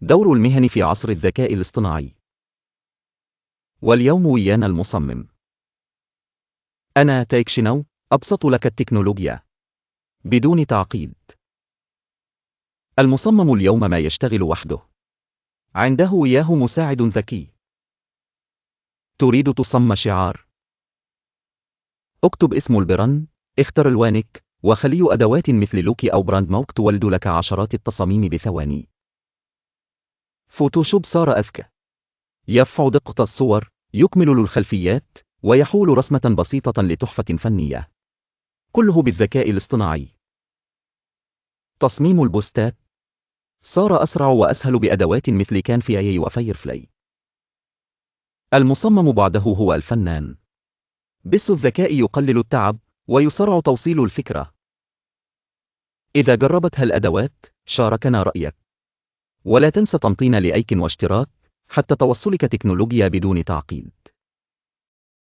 دور المهن في عصر الذكاء الاصطناعي. واليوم ويانا المصمم. أنا تايك شيناو، أبسط لك التكنولوجيا بدون تعقيد. المصمم اليوم ما يشتغل وحده، عنده وياه مساعد ذكي. تريد تصمم شعار؟ اكتب اسم البراند، اختر الوانك، وخلي أدوات مثل لوكي أو براند موك تولد لك عشرات التصاميم بثواني. فوتوشوب صار أذكى، يرفع دقة الصور، يكمل الخلفيات، ويحول رسمة بسيطة لتحفة فنية، كله بالذكاء الاصطناعي. تصميم البوستات صار أسرع وأسهل بأدوات مثل كانفا وفايرفلاي. المصمم بعده هو الفنان، بس الذكاء يقلل التعب ويسرع توصيل الفكرة. إذا جربت هالأدوات شاركنا رأيك، ولا تنسى تمطين لايك واشتراك حتى توصلك تكنولوجيا بدون تعقيد.